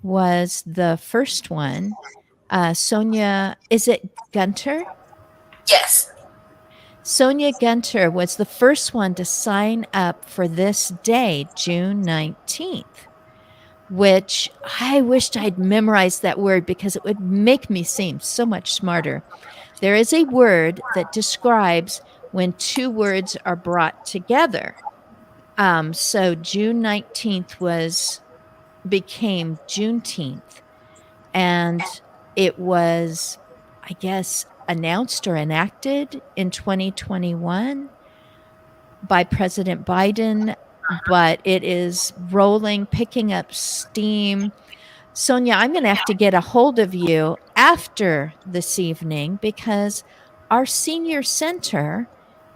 was the first one. Sonia, is it Gunter? Yes. Sonia Gunter was the first one to sign up for this day, June 19th, which I wished I'd memorized that word because it would make me seem so much smarter. There is a word that describes when two words are brought together. So June 19th became Juneteenth, and it was, I guess, announced or enacted in 2021 by President Biden, but it is rolling, picking up steam. Sonia, I'm going to have to get a hold of you after this evening because our senior center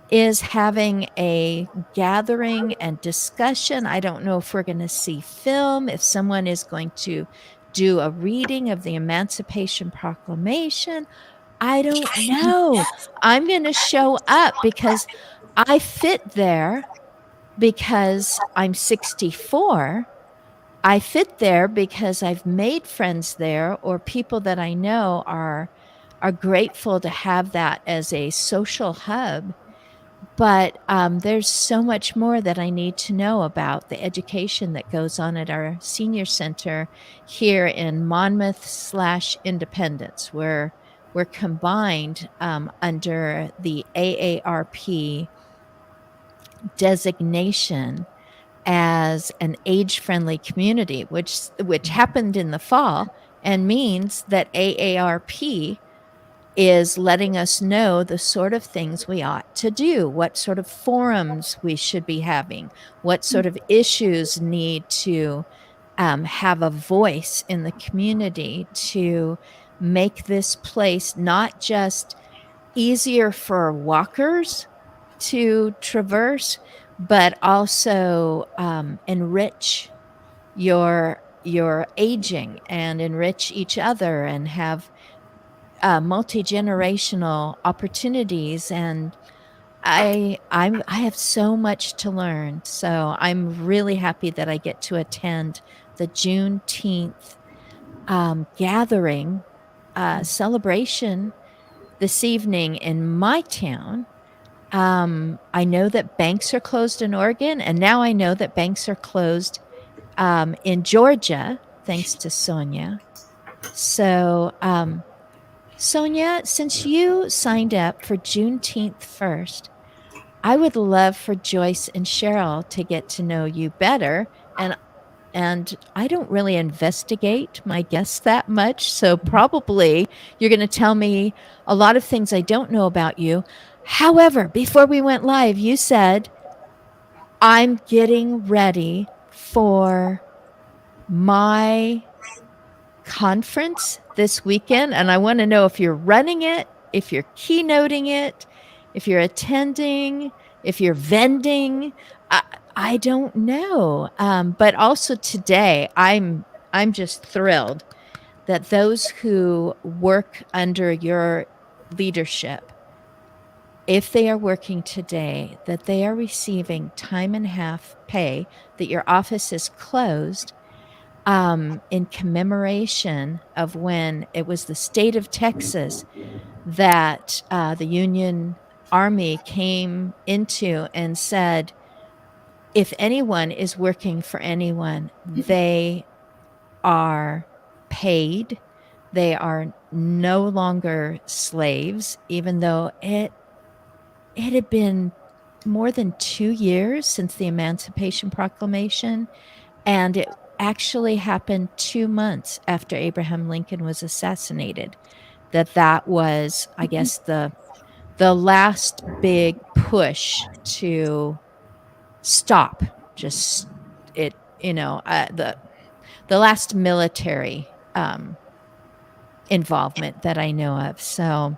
is having a gathering and discussion. I don't know if we're going to see film, if someone is going to do a reading of the Emancipation Proclamation. I don't know. I'm going to show up because I fit there because I'm 64. I fit there because I've made friends there, or people that I know are grateful to have that as a social hub. But there's so much more that I need to know about the education that goes on at our senior center here in Monmouth slash Independence, where we're combined under the AARP designation as an age-friendly community, which happened in the fall and means that AARP is letting us know the sort of things we ought to do, what sort of forums we should be having, what sort of issues need to have a voice in the community to make this place not just easier for walkers to traverse, but also enrich your aging and enrich each other and have multi-generational opportunities. And I have so much to learn, so I'm really happy that I get to attend the Juneteenth gathering celebration this evening in my town. I know that banks are closed in Oregon, and now I know that banks are closed in Georgia, thanks to Sonia. So, Sonia, since you signed up for Juneteenth first, I would love for Joyce and Cheryl to get to know you better. And I don't really investigate my guests that much, so probably you're going to tell me a lot of things I don't know about you. However, before we went live, you said, I'm getting ready for my conference this weekend, and I want to know if you're running it, if you're keynoting it, if you're attending, if you're vending. I don't know. But also today, I'm just thrilled that those who work under your leadership, if they are working today, that they are receiving time and a half pay, that your office is closed in commemoration of when it was the state of Texas that the Union Army came into and said, if anyone is working for anyone, they are paid. They are no longer slaves, even though it had been more than 2 years since the Emancipation Proclamation, and it actually happened 2 months after Abraham Lincoln was assassinated. That was, I guess, the last big push to stop just it, the last military involvement that I know of. So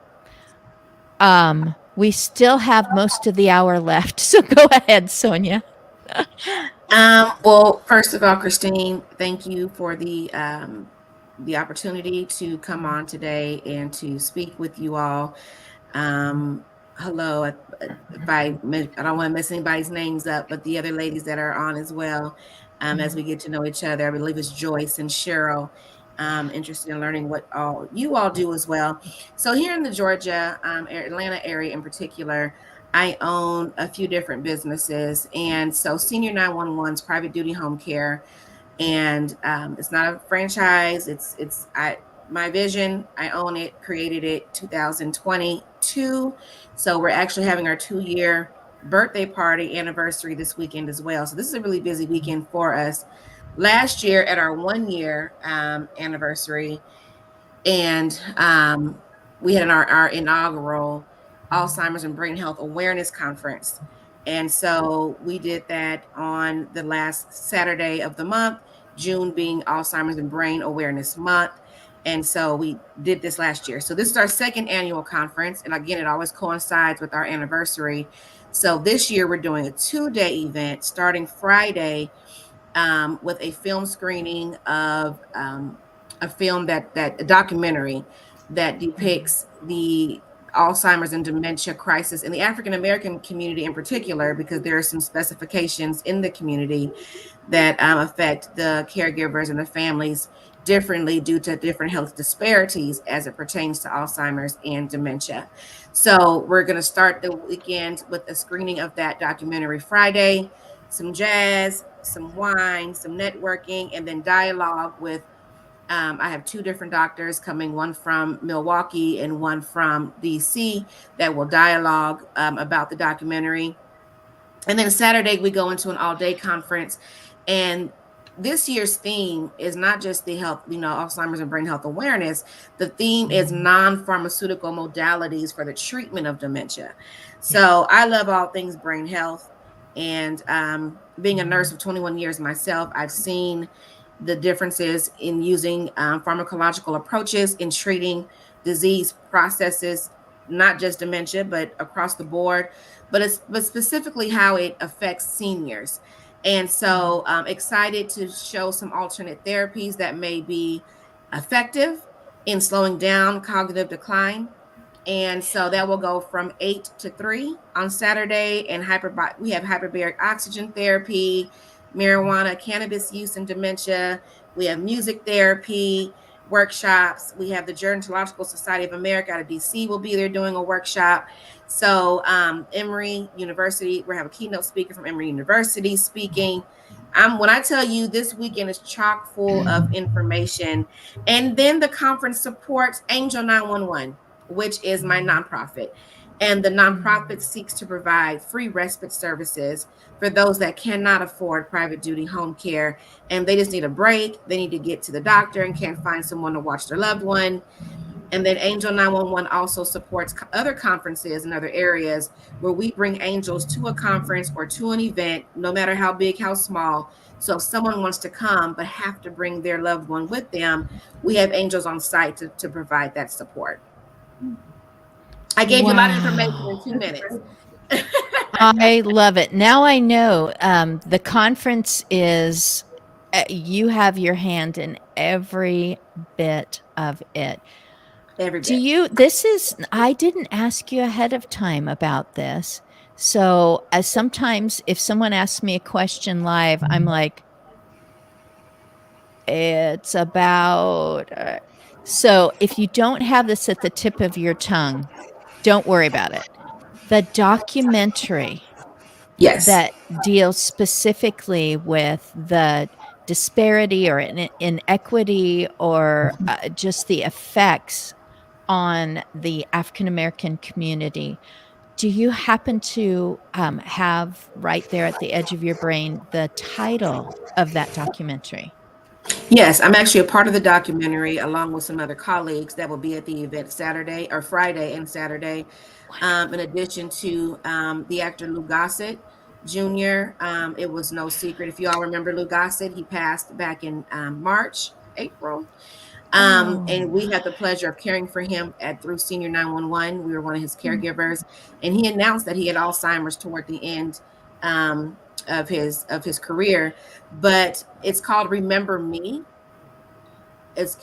we still have most of the hour left. So go ahead, Sonia. Well, first of all, Christine, thank you for the opportunity to come on today and to speak with you all. Hello, if I don't want to mess anybody's names up, but the other ladies that are on as well. as we get to know each other. I believe it's Joyce and Cheryl. Interested in learning what all you all do as well. So here in the Georgia, Atlanta area in particular, I own a few different businesses, and so Senior 911's private duty home care, and it's not a franchise. It's I my vision. I own it, created it 2022. So we're actually having our 2-year birthday party anniversary this weekend as well. So this is a really busy weekend for us. Last year at our 1-year anniversary, and we had our inaugural Alzheimer's and Brain Health Awareness Conference. And so we did that on the last Saturday of the month, June being Alzheimer's and Brain Awareness Month. And so we did this last year. So this is our second annual conference. And again, it always coincides with our anniversary. So this year we're doing a 2-day event starting Friday with a film screening of a film a documentary that depicts the Alzheimer's and dementia crisis in the African American community in particular, because there are some specifications in the community that affect the caregivers and the families differently due to different health disparities as it pertains to Alzheimer's and dementia. So we're going to start the weekend with a screening of that documentary Friday, some jazz, some wine, some networking, and then dialogue with I have 2 different doctors coming, one from Milwaukee and one from DC, that will dialogue about the documentary. And then Saturday, we go into an all-day conference. And this year's theme is not just the health, Alzheimer's and brain health awareness. The theme is non-pharmaceutical modalities for the treatment of dementia. So I love all things brain health. And being a nurse of 21 years myself, I've seen the differences in using pharmacological approaches in treating disease processes, not just dementia, but across the board, but specifically how it affects seniors. And so excited to show some alternate therapies that may be effective in slowing down cognitive decline. And so that will go from 8 to 3 on Saturday. And we have hyperbaric oxygen therapy, marijuana, cannabis use in dementia. We have music therapy workshops. We have the Gerontological Society of America out of DC will be there doing a workshop. So Emory University, we have a keynote speaker from Emory University speaking. When I tell you this weekend is chock full of information. And then the conference supports Angel 911, which is my nonprofit. And the nonprofit seeks to provide free respite services for those that cannot afford private duty home care. And they just need a break. They need to get to the doctor and can't find someone to watch their loved one. And then Angel 911 also supports other conferences in other areas where we bring angels to a conference or to an event, no matter how big, how small. So if someone wants to come but have to bring their loved one with them, we have angels on site to provide that support. I gave you a lot of information in 2 minutes. I love it. Now I know the conference is, you have your hand in every bit of it. Every bit. I didn't ask you ahead of time about this. So sometimes if someone asks me a question live, I'm like, it's about, so if you don't have this at the tip of your tongue, don't worry about it. The documentary that deals specifically with the disparity or inequity or just the effects on the African American community. Do you happen to have right there at the edge of your brain the title of that documentary? Yes, I'm actually a part of the documentary along with some other colleagues that will be at the event Saturday or Friday and Saturday. In addition to the actor Lou Gossett Jr. It was no secret. If you all remember Lou Gossett, he passed back in April. And we had the pleasure of caring for him through Senior 911. We were one of his caregivers, and he announced that he had Alzheimer's toward the end of his career. But it's called Remember Me.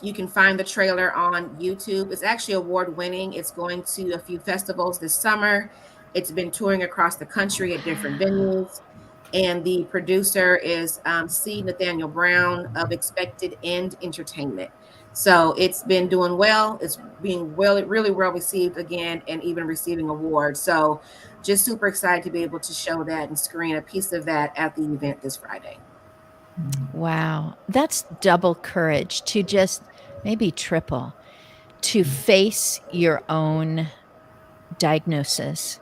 You can find the trailer on YouTube. It's actually award-winning. It's going to a few festivals this summer. It's been touring across the country at different venues. and the producer is C. Nathaniel Brown of Expected End Entertainment. So it's been doing well. It's being really well received again, and even receiving awards. So just super excited to be able to show that and screen a piece of that at the event this Friday. Wow. That's double courage to just maybe triple to face your own diagnosis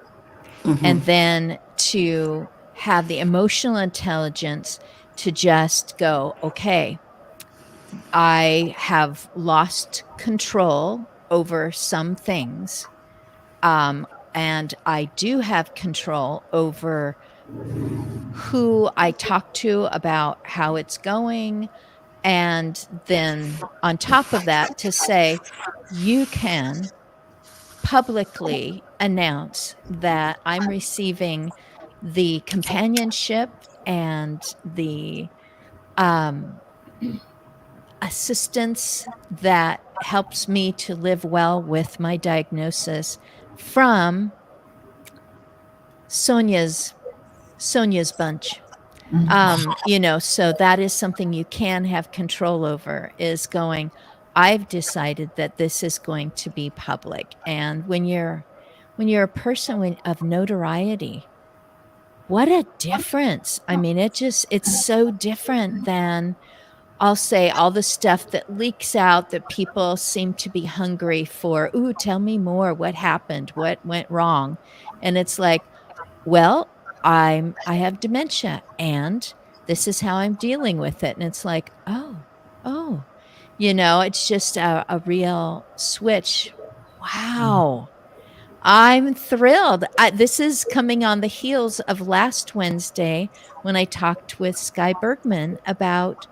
and then to have the emotional intelligence to just go, okay, I have lost control over some things. And I do have control over who I talk to about how it's going. And then on top of that, to say, you can publicly announce that I'm receiving the companionship and the um, assistance that helps me to live well with my diagnosis from Sonia's bunch. So that is something you can have control over, is going, I've decided that this is going to be public. And when you're a person of notoriety, what a difference. I mean, it's so different than, I'll say, all the stuff that leaks out that people seem to be hungry for. Ooh, tell me more. What happened? What went wrong? And it's like, well, I have dementia and this is how I'm dealing with it. And it's like, oh, it's just a real switch. Wow. I'm thrilled. This is coming on the heels of last Wednesday when I talked with Sky Bergman about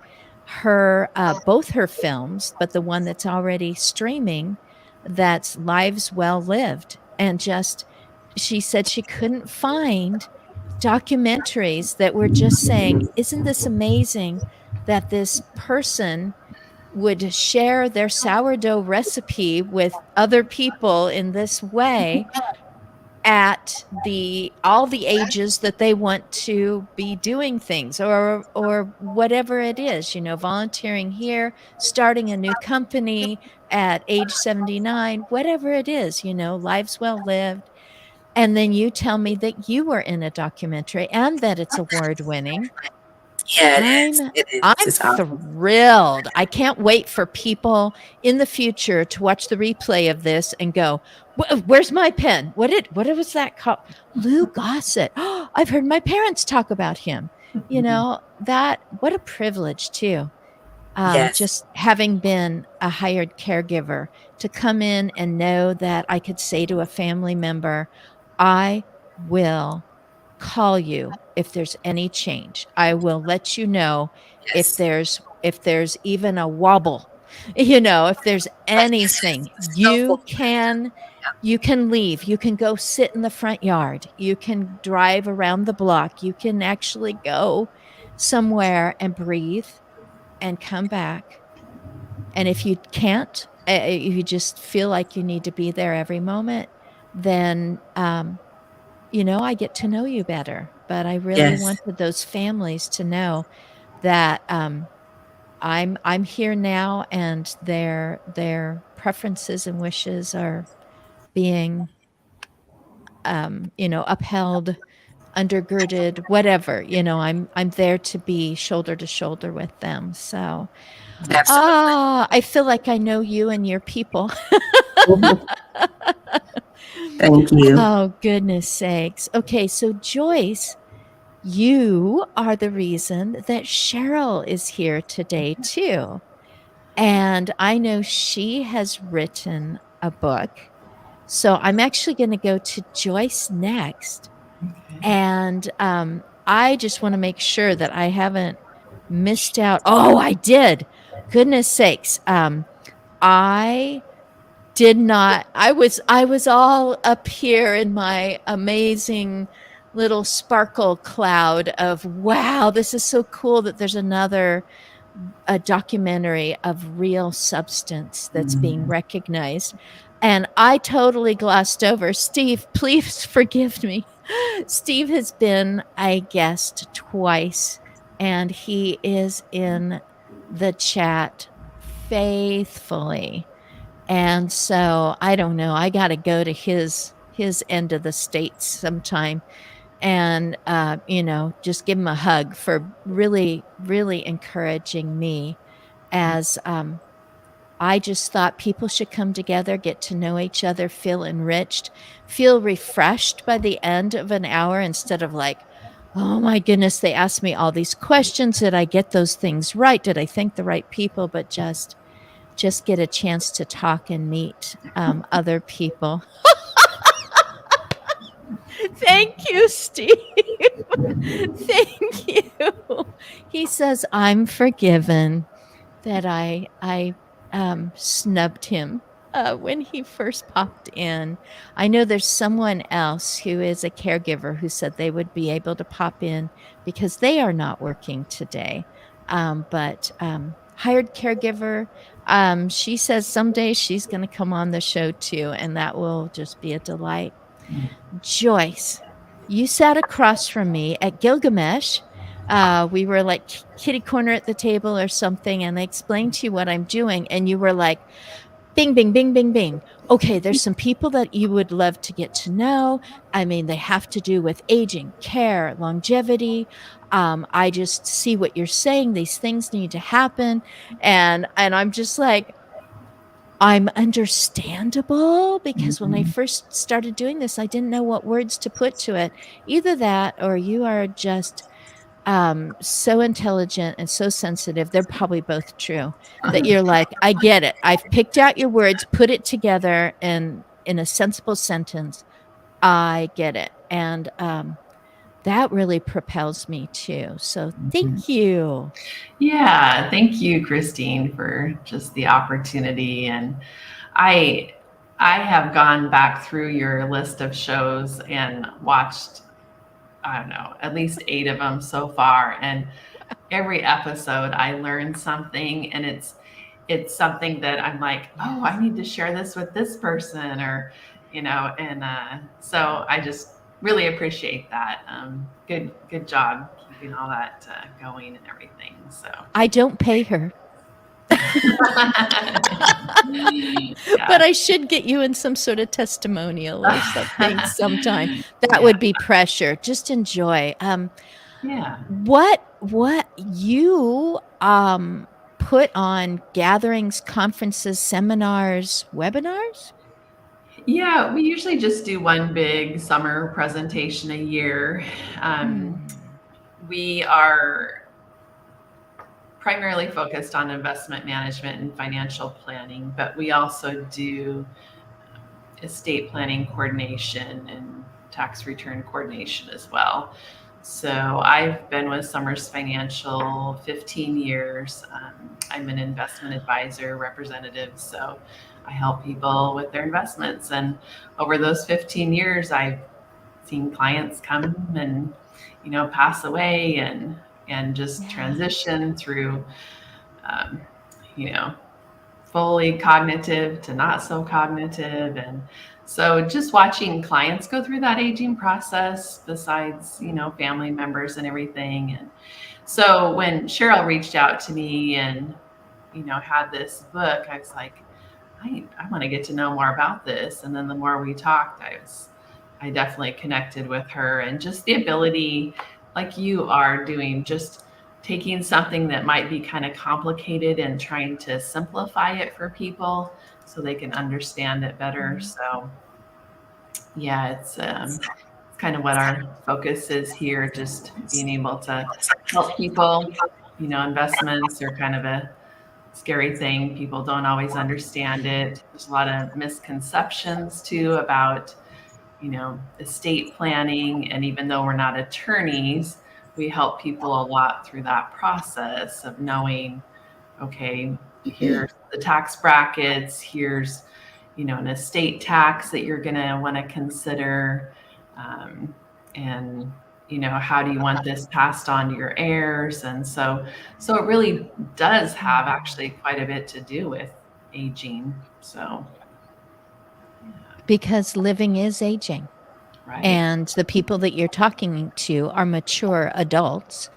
her, both her films, but the one that's already streaming, that's Lives Well Lived. And just, she said she couldn't find documentaries that were just saying, isn't this amazing that this person would share their sourdough recipe with other people in this way at all the ages that they want to be doing things, or whatever it is, volunteering here, starting a new company at age 79, whatever it is, lives well lived. And then you tell me that you were in a documentary and that it's award winning. Yeah, it is. It is. I'm It's awesome. thrilled. I can't wait for people in the future to watch the replay of this and go, "Where's my pen? What was that called? Lou Gossett. Oh, I've heard my parents talk about him." What a privilege too. Yes. Just having been a hired caregiver, to come in and know that I could say to a family member, I will call you if there's any change. I will let you know if Yes. there's even a wobble. If there's anything, you can leave. You can go sit in the front yard. You can drive around the block. You can actually go somewhere and breathe and come back. And if you can't, if you just feel like you need to be there every moment, then I get to know you better. But I really wanted those families to know that I'm here now, and their preferences and wishes are being upheld, undergirded, whatever. I'm there to be shoulder to shoulder with them. So Absolutely. I feel like I know you and your people. Thank you. Oh, goodness sakes. Okay, so Joyce, you are the reason that Cheryl is here today, too. And I know she has written a book. So I'm actually going to go to Joyce next. And I just want to make sure that I haven't missed out. Oh, I did. Goodness sakes. I did not. I was all up here in my amazing little sparkle cloud of, wow, this is so cool that there's a documentary of real substance that's being recognized. And I totally glossed over. Steve, please forgive me. Steve has been a guest twice, and he is in the chat faithfully. And so I don't know. I got to go to his end of the state sometime and just give him a hug for really really encouraging me as I just thought people should come together, get to know each other, feel enriched, feel refreshed by the end of an hour instead of like, oh my goodness, they asked me all these questions. Did I get those things right? Did I thank the right people? But just get a chance to talk and meet other people. Thank you, Steve. Thank you. He says, I'm forgiven that I snubbed him when he first popped in. I know there's someone else who is a caregiver who said they would be able to pop in because they are not working today. But hired caregiver, she says someday she's going to come on the show too, and that will just be a delight. Joyce, you sat across from me at Gilgamesh. We were like kitty corner at the table or something, and I explained to you what I'm doing, and you were like, bing, bing, bing, bing, bing. Okay, there's some people that you would love to get to know. I mean, they have to do with aging, care, longevity. I just see what you're saying. These things need to happen, and I'm just like, I'm understandable because when I first started doing this, I didn't know what words to put to it. Either that or you are just so intelligent and so sensitive. They're probably both true that you're like, I get it. I've picked out your words, put it together in a sensible sentence. I get it. And that really propels me too. So thank you. Yeah, thank you, Christine, for just the opportunity. And I have gone back through your list of shows and watched, I don't know, at least 8 of them so far. And every episode I learn something, and it's something that I'm like, oh, I need to share this with this person, or so I just really appreciate that. Good job keeping all that going and everything. So I don't pay her. Yeah. But I should get you in some sort of testimonial or something sometime. That would be pressure. Just enjoy. Yeah. What you put on gatherings, conferences, seminars, webinars? Yeah, we usually just do one big summer presentation a year. We are primarily focused on investment management and financial planning, but we also do estate planning coordination and tax return coordination as well. So I've been with Summers Financial 15 years. I'm an investment advisor representative, so I help people with their investments. And over those 15 years, I've seen clients come and, pass away and just transition through, fully cognitive to not so cognitive. And so just watching clients go through that aging process, besides, family members and everything. And so when Cheryl reached out to me and, had this book, I was like, I want to get to know more about this. And then the more we talked, I definitely connected with her, and just the ability, like you are doing, just taking something that might be kind of complicated and trying to simplify it for people so they can understand it better. So yeah, it's kind of what our focus is here, just being able to help people. Investments are kind of a scary thing. People don't always understand it. There's a lot of misconceptions too about, estate planning. And even though we're not attorneys, we help people a lot through that process of knowing, okay, here's the tax brackets, here's, an estate tax that you're going to want to consider. And, how do you want this passed on to your heirs? And so it really does have actually quite a bit to do with aging. So. Because living is aging. Right. And the people that you're talking to are mature adults.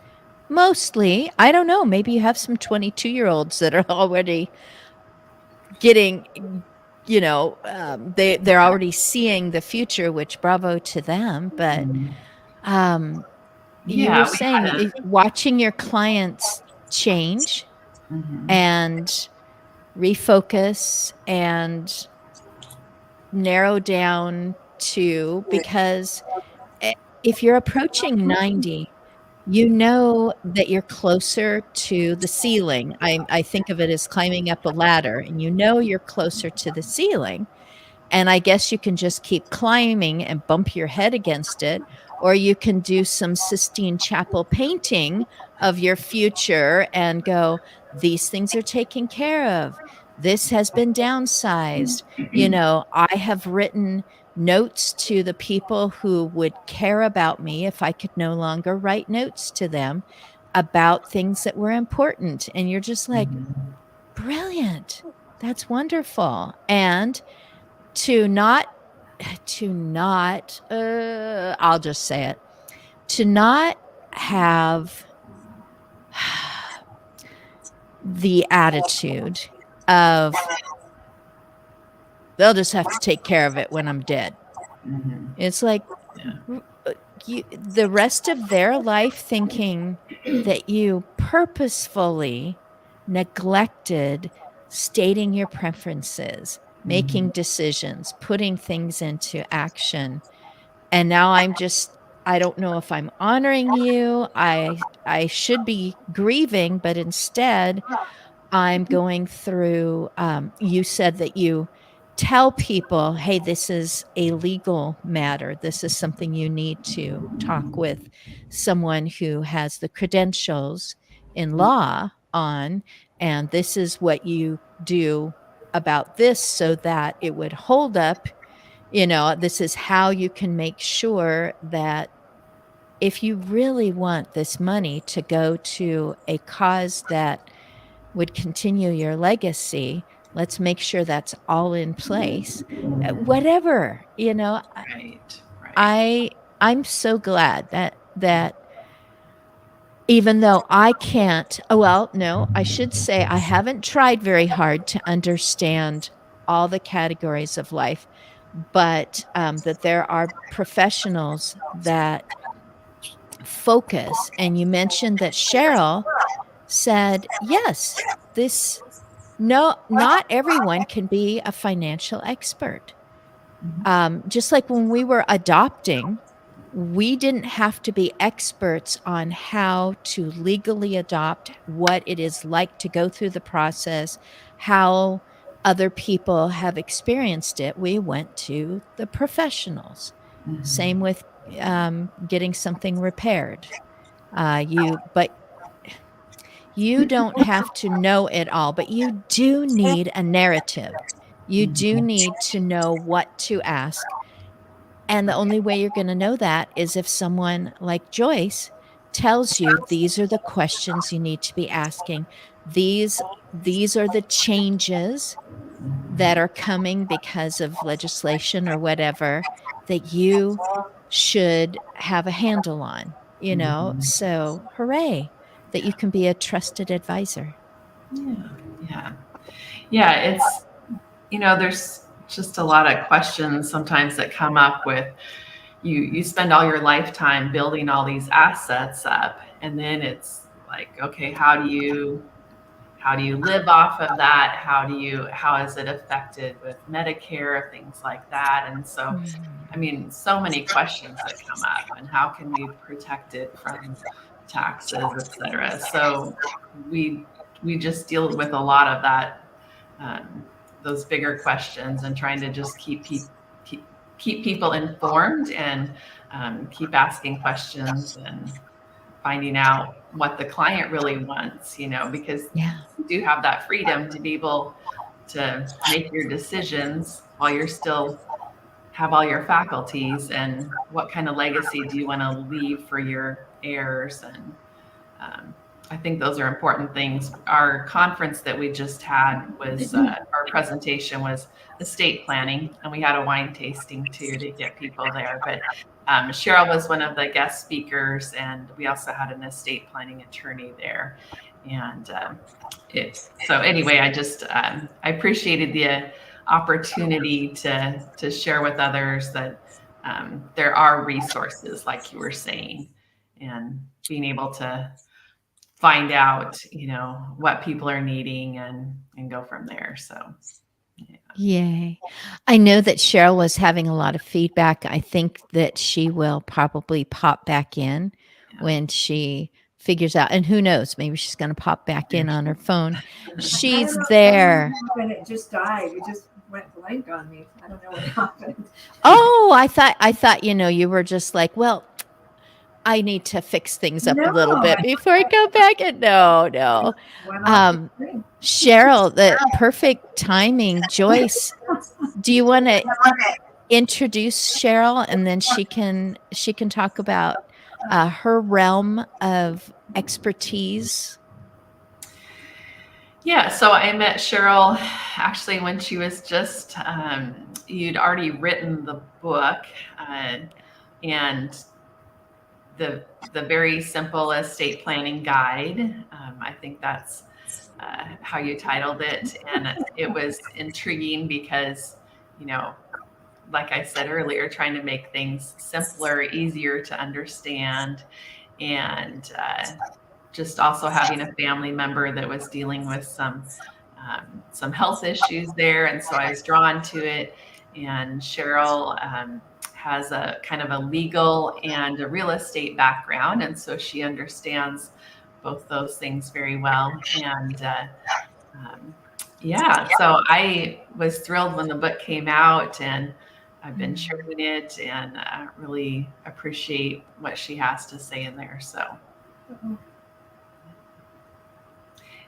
Mostly, I don't know, maybe you have some 22-year-olds that are already getting, they're already seeing the future, which bravo to them. But Mhm. you were Yeah, we saying had a watching your clients change mhm. and refocus and narrow down to, because if you're approaching 90, you know that you're closer to the ceiling. I think of it as climbing up a ladder, and you know you're closer to the ceiling. And I guess you can just keep climbing and bump your head against it, or you can do some Sistine Chapel painting of your future and go, these things are taken care of. This has been downsized. I have written notes to the people who would care about me if I could no longer write notes to them about things that were important. And you're just like, Mhm. brilliant. That's wonderful. And to not I'll just say it, to not have the attitude of, they'll just have to take care of it when I'm dead. Mhm. It's like, Yeah. the rest of their life thinking that you purposefully neglected stating your preferences, making Mhm. decisions, putting things into action. And now I don't know if I'm honoring you. I should be grieving, but instead I'm going through, you said that you tell people, hey, this is a legal matter. This is something you need to talk with someone who has the credentials in law on, and this is what you do about this so that it would hold up. This is how you can make sure that if you really want this money to go to a cause that would continue your legacy, let's make sure that's all in place. Whatever, Right. Right. I I'm so glad that even though I can't, well, no, I should say I haven't tried very hard to understand all the categories of life, but that there are professionals that focus. And you mentioned that Cheryl said, yes, this, no, not everyone can be a financial expert. Mhm. Just like when we were adopting, we didn't have to be experts on how to legally adopt, what it is like to go through the process, how other people have experienced it. We went to the professionals. Same Mhm. with getting something repaired. But you don't have to know it all, but you do need a narrative. You do Mhm. need to know what to ask. And the only way you're going to know that is if someone like Joyce tells you these are the questions you need to be asking. These are the changes that are coming because of legislation or whatever that you should have a handle on, Mhm. So hooray that you can be a trusted advisor. Yeah. Yeah. Yeah. There's just a lot of questions sometimes that come up with you spend all your lifetime building all these assets up, and then it's like, okay, how do you live off of that? How is it affected with Medicare, things like that? And so, Mhm. I mean, so many questions that come up, and how can we protect it from taxes, et cetera. So we we just deal with a lot of that, um, those bigger questions, and trying to just keep, keep people informed, and keep asking questions and finding out what the client really wants, because Yeah. you do have that freedom to be able to make your decisions while you're still have all your faculties, and what kind of legacy do you want to leave for your heirs. And I think those are important things. Our conference that we just had was our presentation was estate planning, and we had a wine tasting too to get people there. But Cheryl was one of the guest speakers, and we also had an estate planning attorney there. And so anyway, I appreciated the opportunity to share with others that there are resources, like you were saying, and being able to find out, what people are needing and go from there. So, yeah. Yay. I know that Cheryl was having a lot of feedback. I think that she will probably pop back in when she figures out, and who knows, maybe she's going to pop back in on her phone. She's there. And it just died. It just went blank on me. I don't know what happened. Oh, I thought, you were just like, well, I need to fix things up a little bit before I go back. And no. Cheryl, the perfect timing. Joyce, do you want to introduce Cheryl, and then she can talk about her realm of expertise? Yeah, so I met Cheryl actually when she was just, you'd already written the book, and the very simple estate planning guide. I think that's how you titled it. And it was intriguing because, like I said earlier, trying to make things simpler, easier to understand, and just also having a family member that was dealing with some health issues there. And so I was drawn to it. And Cheryl has a kind of a legal and a real estate background. And so she understands both those things very well. And so I was thrilled when the book came out, and I've been sharing it, and I really appreciate what she has to say in there. So,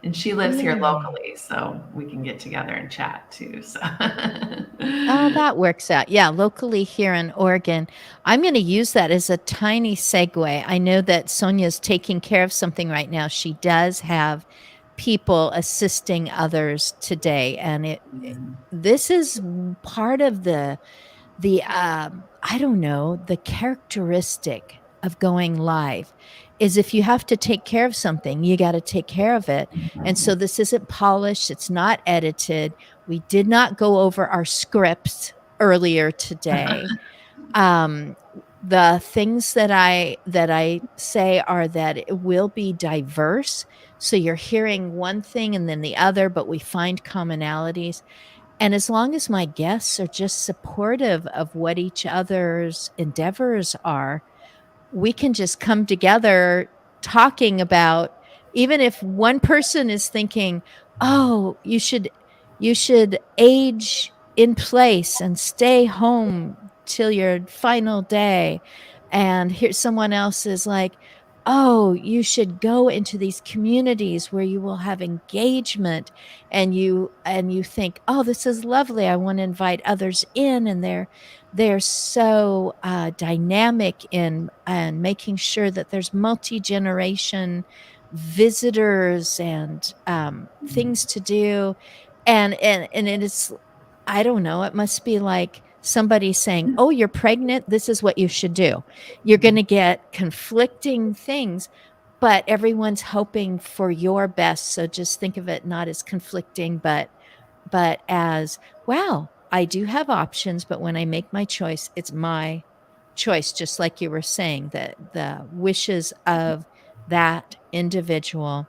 and she lives here locally, so we can get together and chat too. So, oh, that works out. Yeah, locally here in Oregon. I'm going to use that as a tiny segue. I know that Sonia's taking care of something right now. She does have people assisting others today, and this is part of the I don't know, the characteristic of going live is if you have to take care of something, you got to take care of it. And so this isn't polished. It's not edited. We did not go over our scripts earlier today. The things that I say are that it will be diverse. So you're hearing one thing and then the other, but we find commonalities. And as long as my guests are just supportive of what each other's endeavors are, we can just come together talking about, even if one person is thinking, oh, you should age in place and stay home till your final day. And here someone else is like, oh, you should go into these communities where you will have engagement, and you think, oh, this is lovely. I want to invite others in, and they're so dynamic in and making sure that there's multi-generation visitors and things to do, and it is, I don't know, it must be like somebody saying, oh, you're pregnant, this is what you should do. You're going to get conflicting things, but everyone's hoping for your best. So just think of it not as conflicting, but as, wow, I do have options, but when I make my choice, it's my choice, just like you were saying, that the wishes of that individual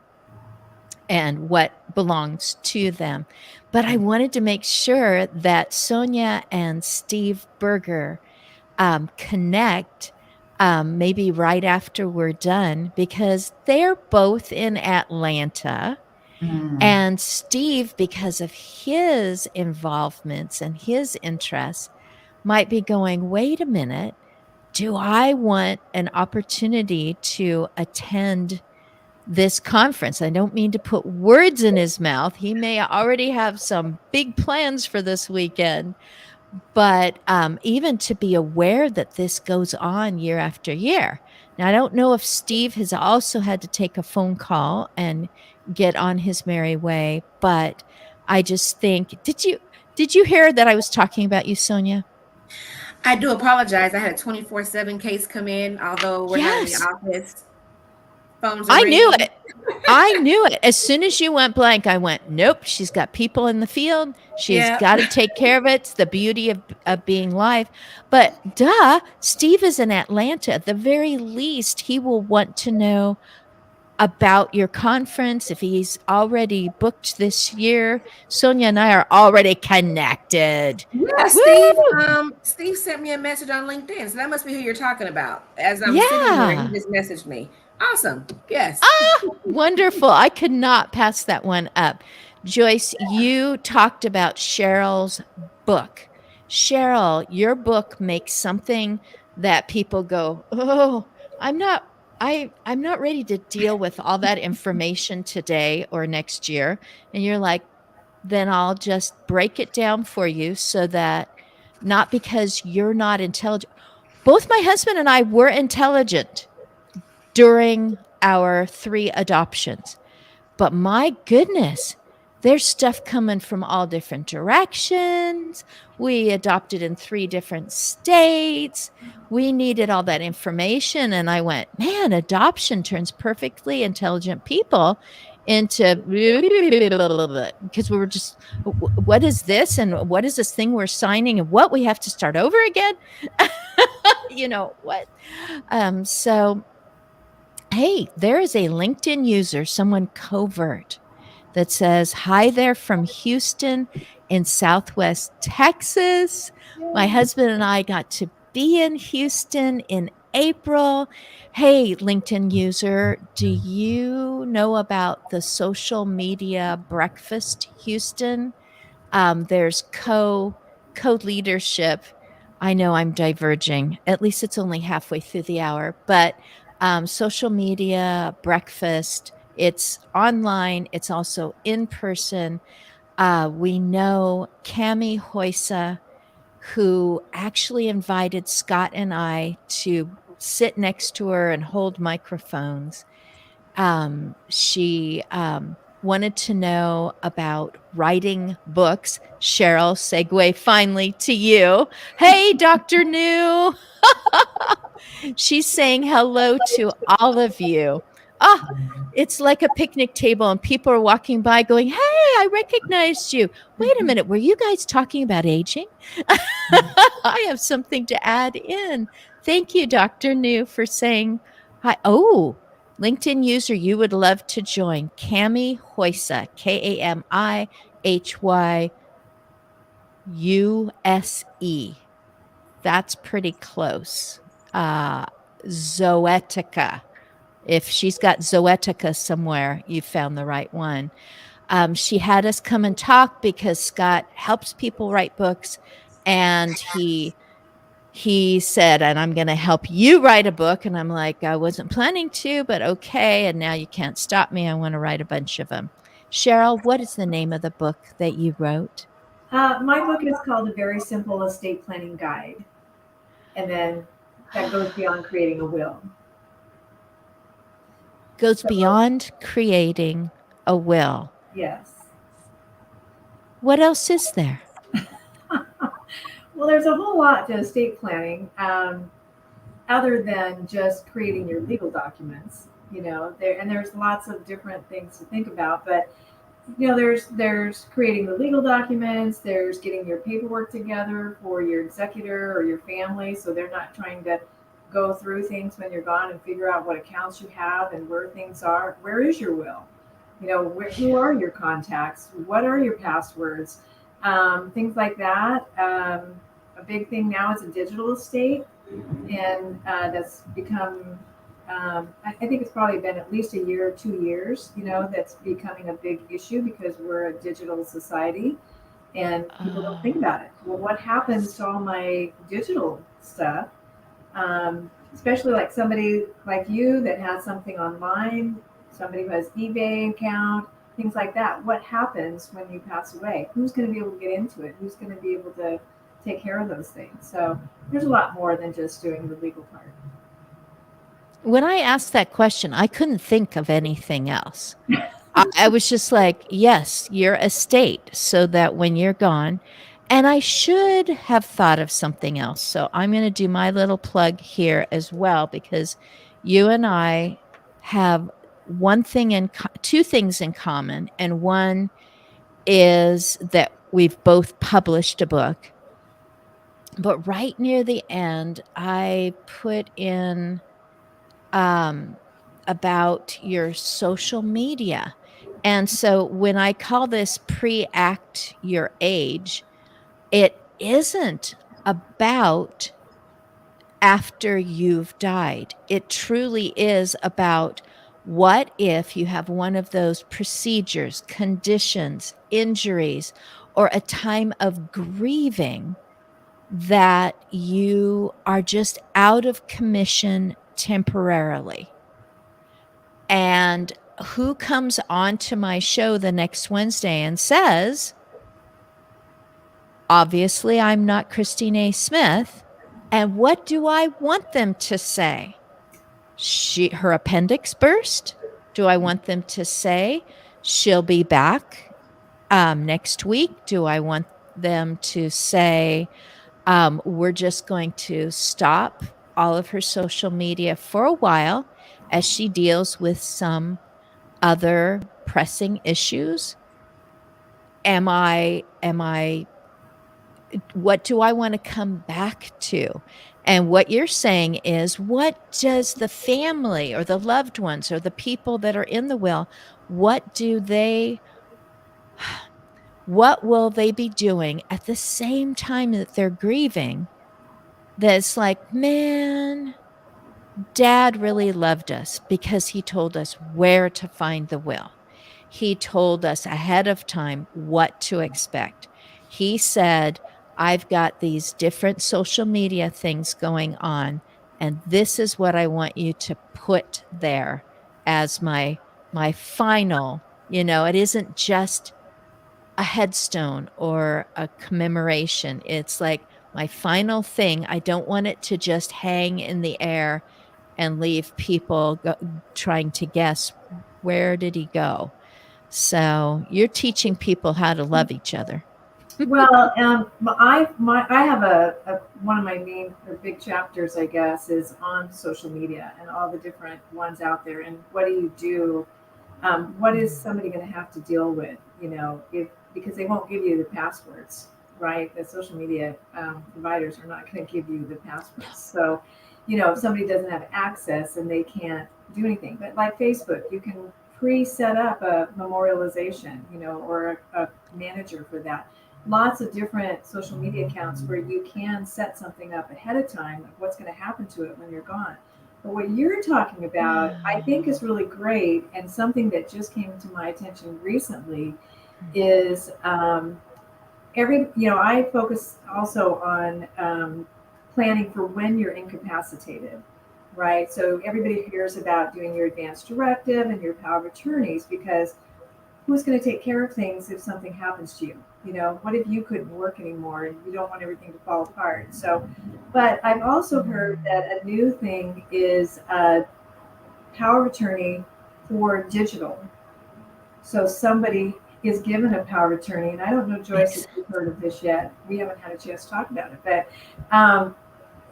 and what belongs to them. But I wanted to make sure that Sonia and Steve Berger connect maybe right after we're done, because they're both in Atlanta. And Steve, because of his involvements and his interests, might be going, wait a minute, do I want an opportunity to attend this conference? I don't mean to put words in his mouth. He may already have some big plans for this weekend, but even to be aware that this goes on year after year. Now, I don't know if Steve has also had to take a phone call and get on his merry way, but I just think, did you hear that I was talking about you, Sonia? I do apologize. I had a 24/7 case come in, although we're not in the Yes, office. Phones are I knew ringing. it. I knew it. As soon as you went blank, I went, nope, she's got people in the field. She's Yeah. got to take care of it. It's the beauty of being live. But duh, Steve is in Atlanta. At the very least, he will want to know about your conference if he's already booked this year. Sonia and I are already connected. Yeah, Woo! Steve sent me a message on LinkedIn. So that must be who you're talking about. As I'm sitting here, he Yeah. just messaged me. Awesome. Yes. Wonderful. I could not pass that one up. Joyce, you talked about Cheryl's book. Cheryl, your book makes something that people go, "Oh, I'm not I'm not ready to deal with all that information today or next year." And you're like, "Then I'll just break it down for you so that not because you're not intelligent. Both my husband and I were intelligent during our 3 adoptions. But my goodness, there's stuff coming from all different directions. We adopted in 3 different states. We needed all that information. And I went, man, adoption turns perfectly intelligent people into because we were just, what is this? And what is this thing we're signing? And what we have to start over again? You know what? So hey, there is a LinkedIn user, someone covert, that says, hi there from Houston in Southwest Texas. My husband and I got to be in Houston in April. Hey, LinkedIn user, do you know about the social media breakfast Houston? There's co-leadership. I know I'm diverging. At least it's only halfway through the hour, but social media breakfast. It's online. It's also in person. We know Cami Hoysa, who actually invited Scott and I to sit next to her and hold microphones. She wanted to know about writing books. Cheryl, segue finally to you. Hey, Dr. New. She's saying hello to all of you. Ah, it's like a picnic table, and people are walking by going, hey, I recognized you. Wait a minute, were you guys talking about aging? I have something to add in. Thank you, Dr. New, for saying hi. Oh, LinkedIn user, you would love to join. Cami Hoysa, KamiHyuse. That's pretty close. Zoetica. If she's got Zoetica somewhere, you found the right one. She had us come and talk because Scott helps people write books, and he said, and I'm going to help you write a book. And I'm like, I wasn't planning to, but okay. And now you can't stop me. I want to write a bunch of them. Cheryl, what is the name of the book that you wrote? My book is called A Very Simple Estate Planning Guide. And then that goes beyond creating a will. Goes beyond creating a will. Yes. What else is there? Well, there's a whole lot to estate planning, other than just creating your legal documents. You know, there's lots of different things to think about. But you know, there's creating the legal documents. There's getting your paperwork together for your executor or your family, so they're not trying to go through things when you're gone and figure out what accounts you have and where things are. Where is your will? You know, who are your contacts? What are your passwords? Things like that. A big thing now is a digital estate, and that's become, I think it's probably been at least a year or 2 years, you know, that's becoming a big issue because we're a digital society and people don't think about it. Well, what happens to all my digital stuff? Especially like somebody like you that has something online, somebody who has eBay account, things like that. What happens when you pass away? Who's going to be able to get into it? Who's going to be able to take care of those things? So there's a lot more than just doing the legal part. When I asked that question, I couldn't think of anything else. I was just like, yes, your estate, so that when you're gone, and I should have thought of something else. So I'm going to do my little plug here as well, because you and I have two things in common. And one is that we've both published a book. But right near the end, I put in about your social media. And so when I call this pre-act your age, it isn't about after you've died. It truly is about what if you have one of those procedures, conditions, injuries, or a time of grieving that you are just out of commission temporarily. And who comes on to my show the next Wednesday and says, obviously, I'm not Christine A. Smith. And what do I want them to say? Her appendix burst? Do I want them to say she'll be back next week? Do I want them to say we're just going to stop all of her social media for a while as she deals with some other pressing issues? What do I want to come back to? And what you're saying is, what does the family or the loved ones or the people that are in the will, what will they be doing at the same time that they're grieving? That's like, man, Dad really loved us because he told us where to find the will. He told us ahead of time what to expect. He said, I've got these different social media things going on, and this is what I want you to put there as my final, it isn't just a headstone or a commemoration. It's like my final thing. I don't want it to just hang in the air and leave people trying to guess, where did he go? So you're teaching people how to love each other. Well, I have one of my main or big chapters, I guess, is on social media and all the different ones out there. And what do you do? What is somebody going to have to deal with? Because they won't give you the passwords, right? The social media providers are not going to give you the passwords. So, if somebody doesn't have access and they can't do anything, but like Facebook, you can pre-set up a memorialization, or a manager for that. Lots of different social media accounts where you can set something up ahead of time of what's going to happen to it when you're gone. But what you're talking about, I think, is really great, and something that just came to my attention recently is I focus also on planning for when you're incapacitated, right? So everybody hears about doing your advance directive and your power of attorneys, because who's going to take care of things if something happens to you? What if you couldn't work anymore and you don't want everything to fall apart? So, but I've also heard that a new thing is power of attorney for digital. So somebody is given a power of attorney, and I don't know, Joyce, if you've heard of this yet. We haven't had a chance to talk about it, but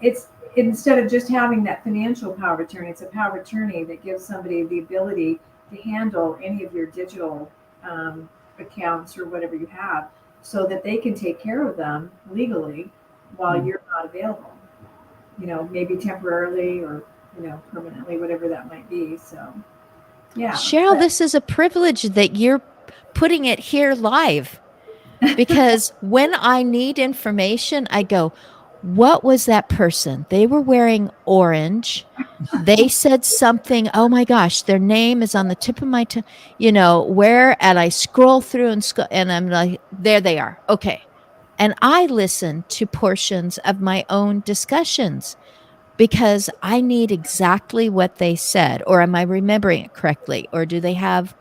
it's instead of just having that financial power of attorney, it's a power of attorney that gives somebody the ability to handle any of your digital accounts or whatever you have, so that they can take care of them legally while you're not available, maybe temporarily or, permanently, whatever that might be. So, yeah. Cheryl, this is a privilege that you're putting it here live, because when I need information, I go, what was that person? They were wearing orange. They said something. Oh my gosh, their name is on the tip of my tongue. And I scroll through and I'm like, there they are. Okay. And I listen to portions of my own discussions because I need exactly what they said. Or am I remembering it correctly? Or do they have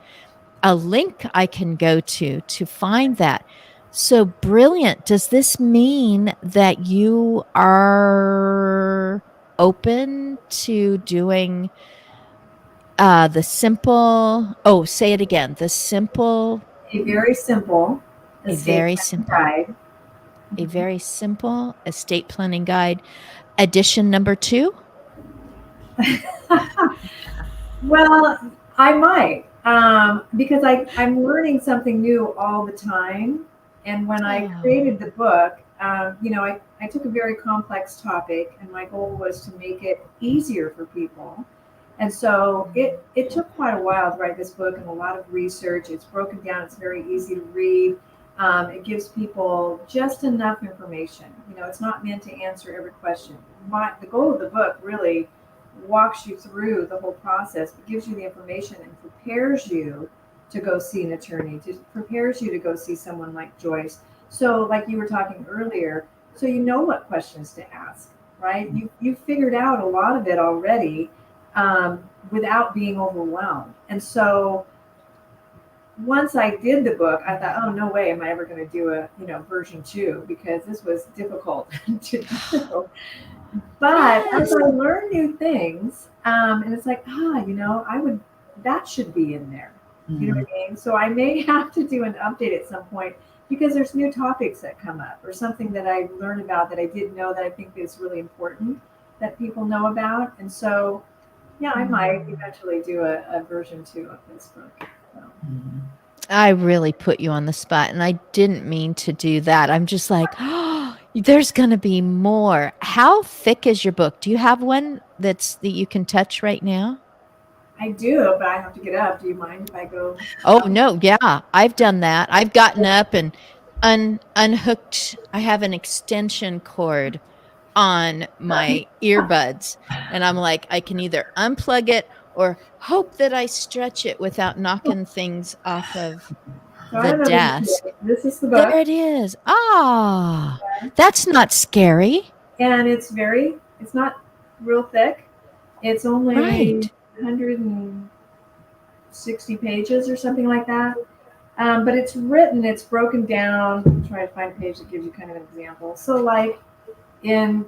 a link I can go to find that? So brilliant. Does this mean that you are open to doing The simple. Oh, say it again. The simple. A very simple A estate very planning simple. guide. A very simple estate planning guide. Edition number 2. Well, I might, because I'm learning something new all the time. And when I Oh. created the book, I took a very complex topic, and my goal was to make it easier for people. And so it took quite a while to write this book and a lot of research. It's broken down. It's very easy to read. It gives people just enough information. It's not meant to answer every question. The goal of the book really walks you through the whole process, but gives you the information and prepares you to go see an attorney, prepares you to go see someone like Joyce. So like you were talking earlier, so you know what questions to ask, right? You figured out a lot of it already, without being overwhelmed. And so once I did the book, I thought, oh, no way am I ever going to do a version 2, because this was difficult to do. But as I learn new things, and it's like, that should be in there. You know what I mean? So I may have to do an update at some point, because there's new topics that come up, or something that I learned about that I didn't know that I think is really important that people know about. And so, yeah, I might eventually do a version 2 of this book. So. I really put you on the spot, and I didn't mean to do that. I'm just like, oh, there's going to be more. How thick is your book? Do you have one that you can touch right now? I do, but I have to get up. Do you mind if I go? Oh, no. Yeah, I've done that. I've gotten up and unhooked. I have an extension cord on my earbuds, and I'm like, I can either unplug it or hope that I stretch it without knocking things off of the desk. This is the book. There it is. Ah, that's not scary. And it's not real thick. It's only Right. 160 pages or something like that. But it's broken down. Try to find a page that gives you kind of an example. So like in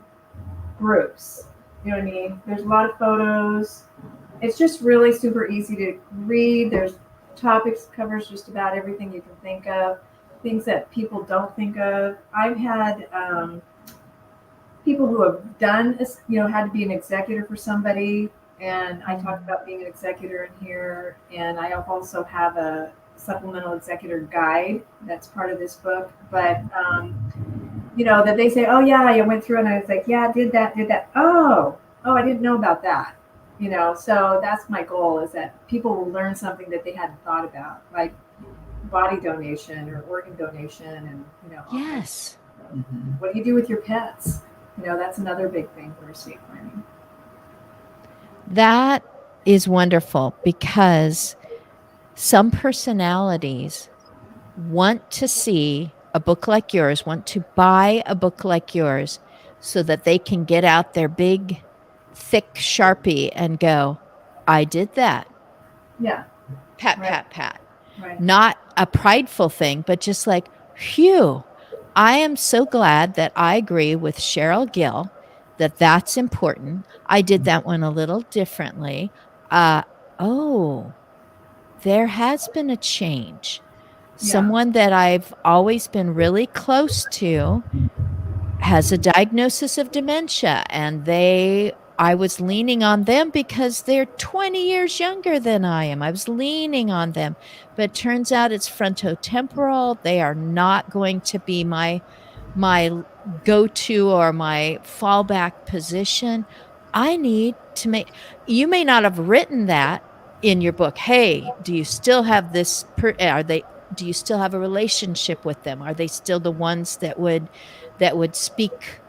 groups, you know what I mean? There's a lot of photos. It's just really super easy to read. There's topics, covers just about everything you can think of, things that people don't think of. I've had people who have had to be an executor for somebody, and I talked about being an executor in here. And I also have a supplemental executor guide that's part of this book. But that they say, oh yeah, I went through, and I was like, yeah, did that. Oh, I didn't know about that. So that's my goal, is that people will learn something that they hadn't thought about, like body donation or organ donation, and Yes. what do you do with your pets? That's another big thing for estate planning. That is wonderful, because some personalities want to see a book like yours, want to buy a book like yours, so that they can get out their big, thick Sharpie and go, I did that. Yeah. Pat, Right. pat, pat. Right. Not a prideful thing, but just like, phew, I am so glad that I agree with Cheryl Gill that that's important. I did that one a little differently. Oh, there has been a change. Yeah. Someone that I've always been really close to has a diagnosis of dementia, and I was leaning on them because they're 20 years younger than I am. I was leaning on them, but it turns out it's frontotemporal. They are not going to be my go-to or my fallback position. I need to you may not have written that in your book. Hey, do you still have this do you still have a relationship with them? Are they still the ones that would speak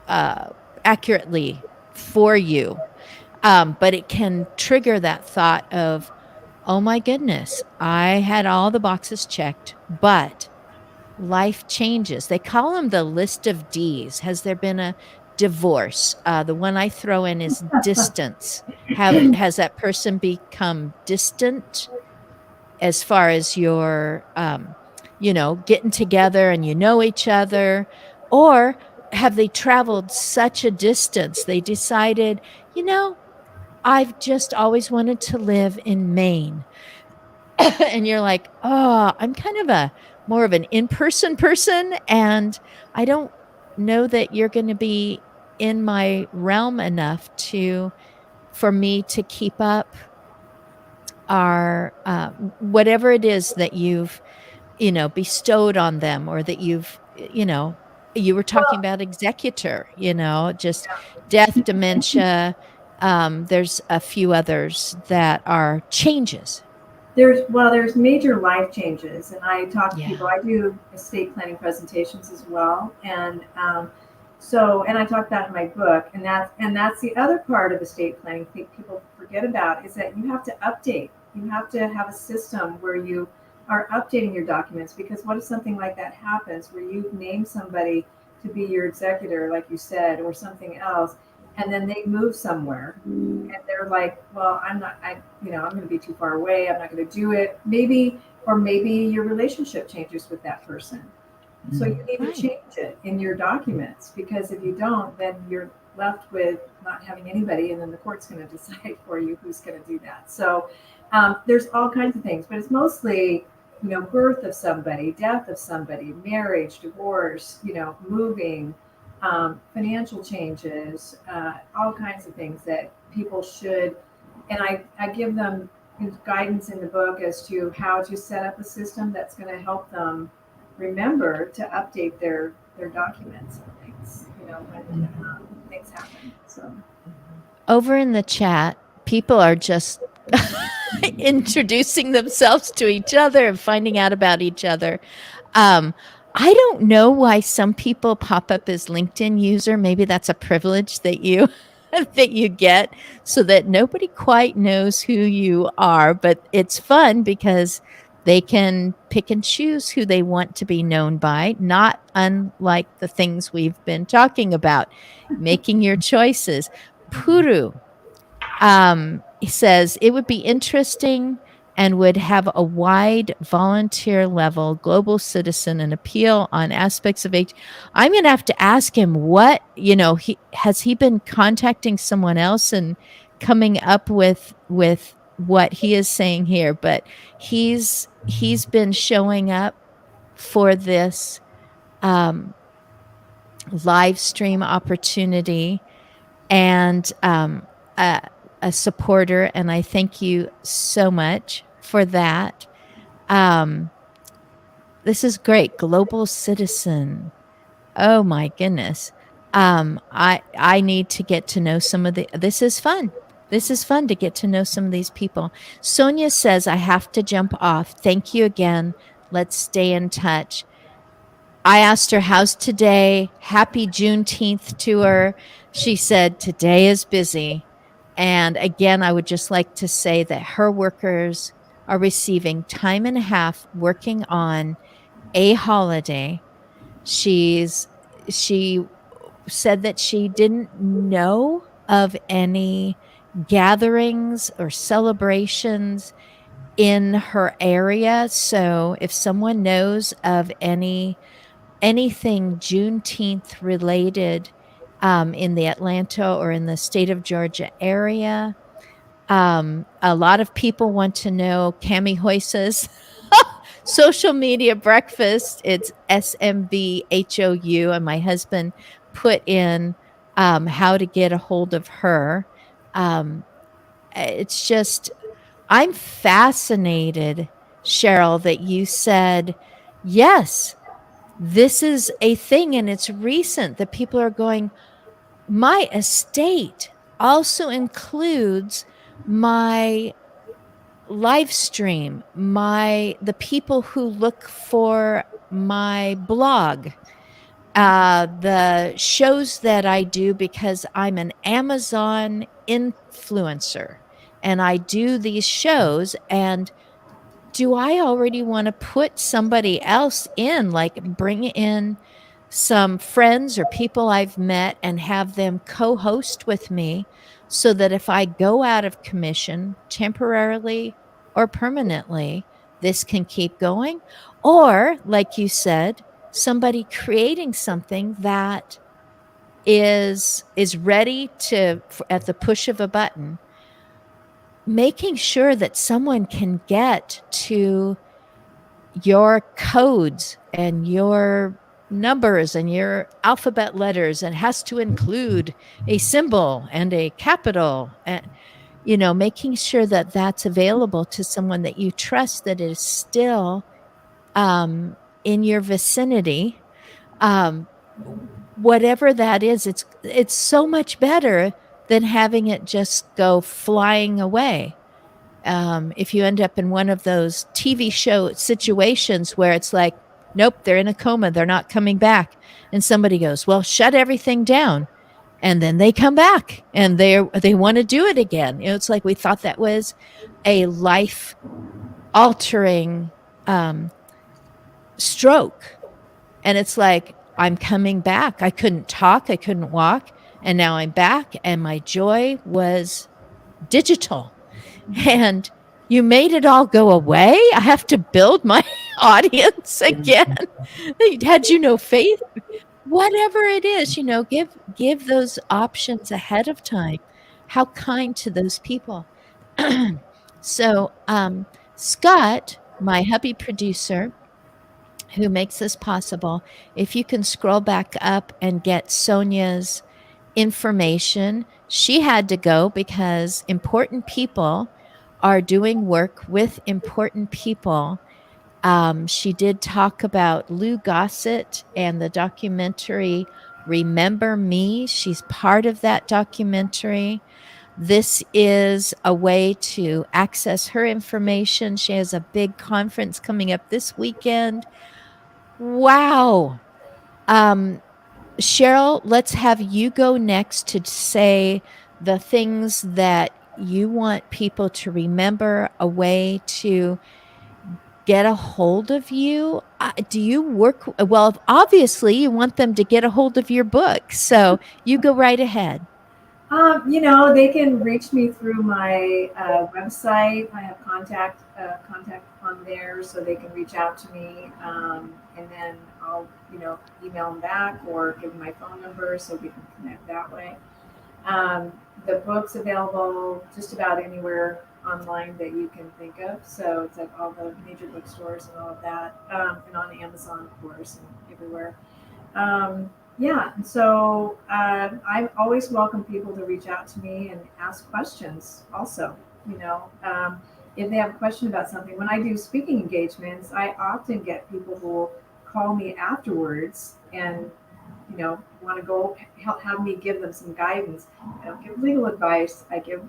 accurately for you? But it can trigger that thought of, oh my goodness, I had all the boxes checked, but life changes. They call them the list of Ds. Has there been a divorce? The one I throw in is distance. Has that person become distant as far as your, getting together and each other? Or have they traveled such a distance they decided, I've just always wanted to live in Maine. And you're like, oh, I'm kind of a more of an in-person person, and I don't know that you're going to be in my realm enough for me to keep up our whatever it is that you've bestowed on them, or that you were talking about executor, just death, dementia. There's a few others that are changes. There's major life changes, and I talk to Yeah. people. I do estate planning presentations as well, and and I talk about in my book, and that's the other part of estate planning. I think people forget about is that you have to update. You have to have a system where you are updating your documents, because what if something like that happens, where you name somebody to be your executor, like you said, or something else, and then they move somewhere, and they're like, well, I'm going to be too far away, I'm not going to do it, maybe your relationship changes with that person, so you need Right. to change it in your documents, because if you don't, then you're left with not having anybody, and then the court's going to decide for you who's going to do that. So there's all kinds of things, but it's mostly birth of somebody, death of somebody, marriage, divorce, moving, financial changes, all kinds of things that people should, and I give them guidance in the book as to how to set up a system that's going to help them remember to update their documents and things, when things happen. So Over in the chat, people are just introducing themselves to each other and finding out about each other. I don't know why some people pop up as LinkedIn user. Maybe that's a privilege that you that you get, so that nobody quite knows who you are. But it's fun because they can pick and choose who they want to be known by, not unlike the things we've been talking about, making your choices. Puru, he says it would be interesting and would have a wide volunteer level global citizen and appeal on aspects of age. I'm going to have to ask him what, he been contacting someone else and coming up with what he is saying here, but he's been showing up for this live stream opportunity, and a supporter, and I thank you so much for that. This is great. Global citizen. Oh my goodness. I need to get to know some of this is fun. This is fun to get to know some of these people. Sonia says, I have to jump off. Thank you again. Let's stay in touch. I asked her, how's today? Happy Juneteenth to her. She said, today is busy. And again, I would just like to say that her workers are receiving time and a half working on a holiday. She said that she didn't know of any gatherings or celebrations in her area. So if someone knows of anything Juneteenth related in the Atlanta or in the state of Georgia area, a lot of people want to know Cami Hoysa's social media breakfast. It's SMBHOU, and my husband put in how to get a hold of her. It's just, I'm fascinated, Cheryl, that you said, yes, this is a thing, and it's recent that people are going, my estate also includes my live stream, the people who look for my blog, the shows that I do, because I'm an Amazon influencer and I do these shows. And do I already want to put somebody else in, like bring in some friends or people I've met and have them co-host with me, so that if I go out of commission temporarily or permanently, this can keep going? Or, like you said, somebody creating something that is ready to, at the push of a button, making sure that someone can get to your codes and your numbers and your alphabet letters, and has to include a symbol and a capital, and making sure that that's available to someone that you trust, that is still in your vicinity. Whatever that is, it's so much better than having it just go flying away. If you end up in one of those TV show situations where it's like, nope, they're in a coma, they're not coming back, and somebody goes, well, shut everything down, and then they come back and they want to do it again. It's like we thought that was a life altering stroke, and it's like, I'm coming back. I couldn't talk, I couldn't walk, and now I'm back, and my joy was digital. And you made it all go away. I have to build my audience again. Had you no faith? Whatever it is, give those options ahead of time. How kind to those people. So, Scott, my hubby producer, who makes this possible, if you can scroll back up and get Sonia's information. She had to go because important people are doing work with important people. She did talk about Lou Gossett and the documentary Remember Me. She's part of that documentary. This is a way to access her information. She has a big conference coming up this weekend. Wow. Cheryl, let's have you go next to say the things that you want people to remember, a way to get a hold of you. Do you work? Well, obviously you want them to get a hold of your book. So you go right ahead. They can reach me through my website. I have contact on there, so they can reach out to me, and then I'll email them back or give them my phone number so we can connect that way. The book's available just about anywhere online that you can think of, so it's at all the major bookstores and all of that, and on Amazon, of course, and everywhere. And so I always welcome people to reach out to me and ask questions also. If they have a question about something, when I do speaking engagements, I often get people who will call me afterwards and want to go have me give them some guidance. I don't give legal advice, I give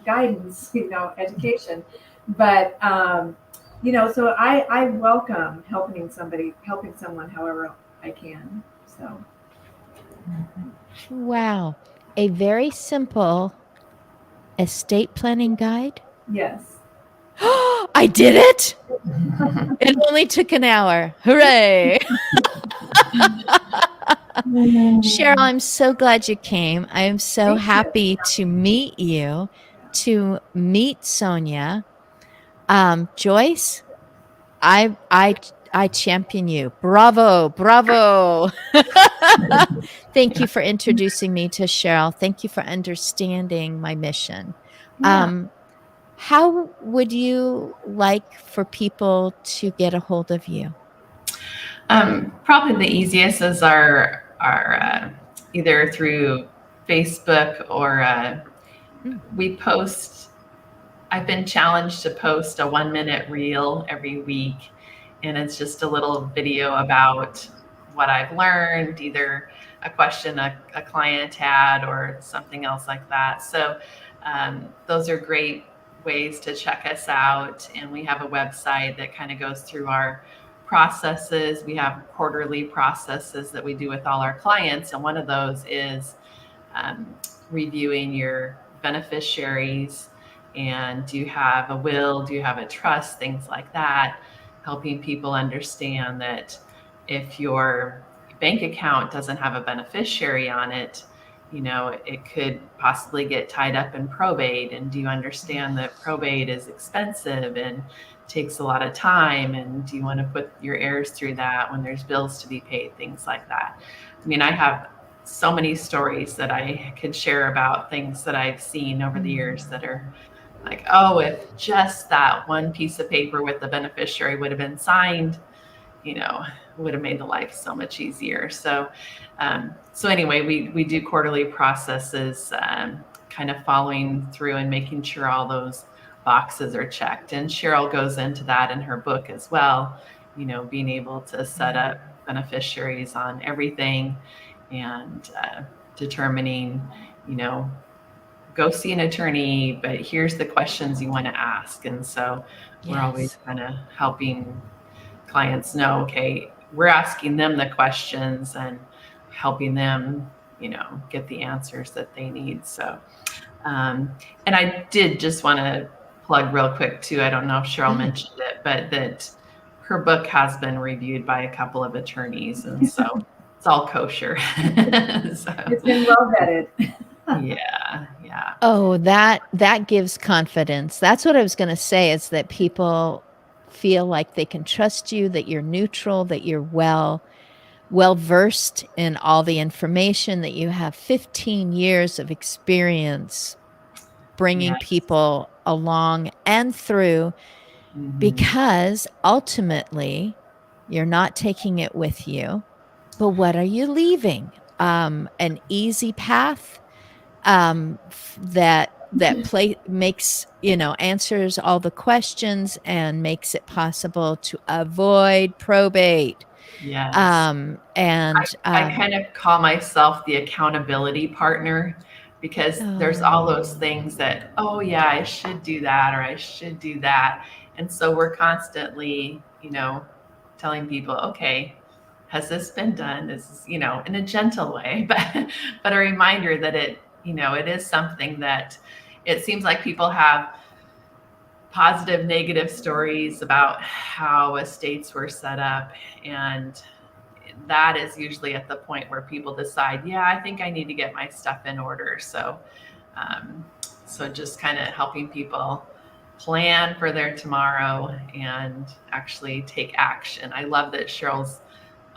guidance, education, but so I welcome helping someone however I can. So wow, a very simple estate planning guide. Yes. I did it. It only took an hour. Hooray. Cheryl, I'm so glad you came. I am so happy to meet you, to meet Sonia. Joyce, I champion you. Bravo, bravo. Thank you for introducing me to Cheryl. Thank you for understanding my mission. Yeah. How would you like for people to get a hold of you? Probably the easiest is our either through Facebook or we post. I've been challenged to post a 1-minute reel every week, and it's just a little video about what I've learned, either a question a client had or something else like that. So those are great ways to check us out. And we have a website that kind of goes through our processes. We have quarterly processes that we do with all our clients. And one of those is reviewing your beneficiaries. And do you have a will? Do you have a trust? Things like that. Helping people understand that if your bank account doesn't have a beneficiary on it, it could possibly get tied up in probate. And do you understand that probate is expensive and takes a lot of time? And do you want to put your heirs through that when there's bills to be paid? Things like that. I have so many stories that I could share about things that I've seen over the years that are like, oh, if just that one piece of paper with the beneficiary would have been signed, would have made the life so much easier. So anyway, we do quarterly processes, kind of following through and making sure all those boxes are checked. And Cheryl goes into that in her book as well, being able to set up beneficiaries on everything and determining, go see an attorney, but here's the questions you want to ask. And so we're always kind of helping clients know, okay, we're asking them the questions and helping them, get the answers that they need. So, and I did just want to plug real quick too. I don't know if Cheryl mentioned it, but that her book has been reviewed by a couple of attorneys, and so it's all kosher. So, it's been well vetted. Yeah. Oh, that gives confidence. That's what I was going to say, is that people feel like they can trust you, that you're neutral, that you're well versed in all the information, that you have 15 years of experience bringing people along and through, because ultimately you're not taking it with you, but what are you leaving? An easy path that makes, answers all the questions and makes it possible to avoid probate. Yes. And I kind of call myself the accountability partner, because there's all those things that, oh yeah, I should do that, or I should do that. And so we're constantly, telling people, okay, has this been done? This is, in a gentle way, but a reminder that it is something that it seems like people have positive, negative stories about how estates were set up. And that is usually at the point where people decide, yeah, I think I need to get my stuff in order. So, so just kind of helping people plan for their tomorrow and actually take action. I love that Cheryl's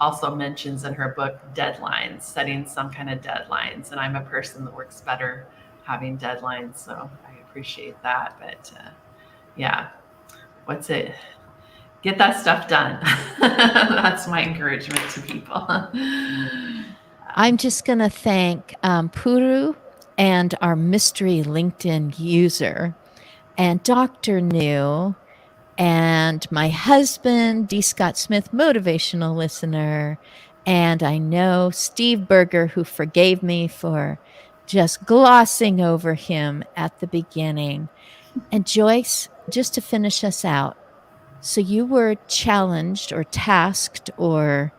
also mentions in her book deadlines, setting some kind of deadlines. And I'm a person that works better having deadlines, so I appreciate that. But yeah, what's it? Get that stuff done. That's my encouragement to people. I'm just going to thank Puru and our mystery LinkedIn user, and Dr. New, and my husband, D. Scott Smith, motivational listener. And I know Steve Berger, who forgave me for just glossing over him at the beginning. And Joyce, just to finish us out. So you were challenged or tasked or,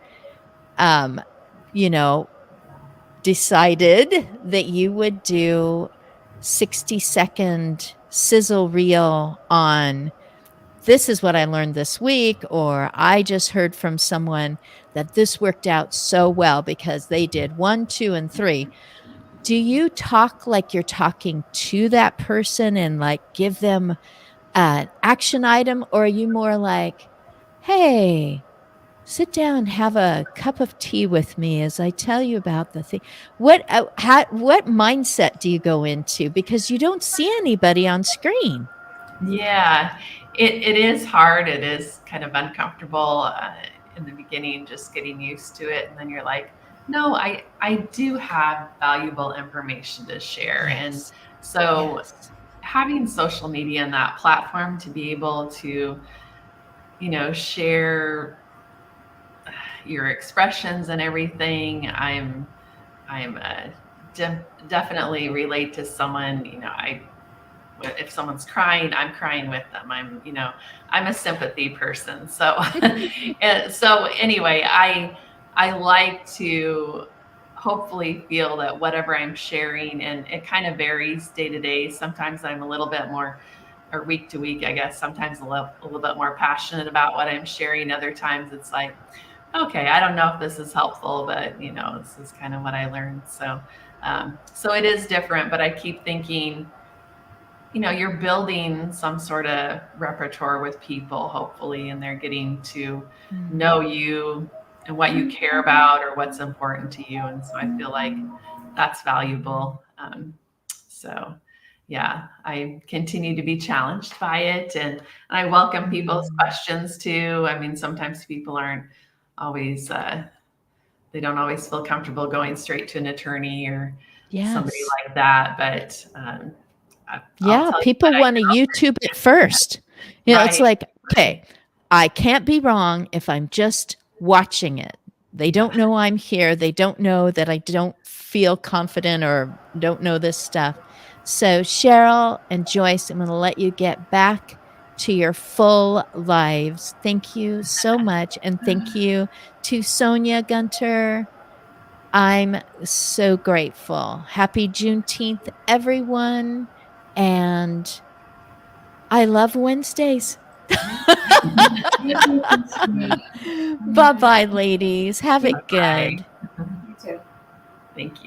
decided that you would do 60-second sizzle reel on, this is what I learned this week, or I just heard from someone that this worked out so well because they did 1, 2, and 3. Do you talk like you're talking to that person and like give them an action item, or are you more like, hey, sit down, have a cup of tea with me as I tell you about the thing? What mindset do you go into? Because you don't see anybody on screen. Yeah, it is hard. It is kind of uncomfortable in the beginning, just getting used to it. And then you're like, no, I do have valuable information to share. Yes. And so having social media and that platform to be able to, share your expressions and everything, I'm definitely relate to someone. If someone's crying, I'm crying with them. I'm a sympathy person. So, so anyway, I like to hopefully feel that whatever I'm sharing, and it kind of varies day to day. Sometimes I'm a little bit more, or week to week, I guess, sometimes a little bit more passionate about what I'm sharing. Other times it's like, okay, I don't know if this is helpful, but this is kind of what I learned. So, so it is different, but I keep thinking, you're building some sort of repertoire with people, hopefully, and they're getting to know you and what you care about or what's important to you. And so I feel like that's valuable. So yeah, I continue to be challenged by it, and I welcome people's questions too. I mean, sometimes people aren't always, they don't always feel comfortable going straight to an attorney or somebody Yes. like that. But I'll Yeah, tell you people what I want to YouTube it first. It's Right, like, okay, I can't be wrong if I'm just watching it. They don't know I'm here. They don't know that I don't feel confident or don't know this stuff. So, Cheryl and Joyce, I'm going to let you get back to your full lives. Thank you so much. And thank you to Sonia Gunter. I'm so grateful. Happy Juneteenth, everyone. And I love Wednesdays. Thank you, Christine. Bye bye, ladies. Have it Bye. good. You too. Thank you.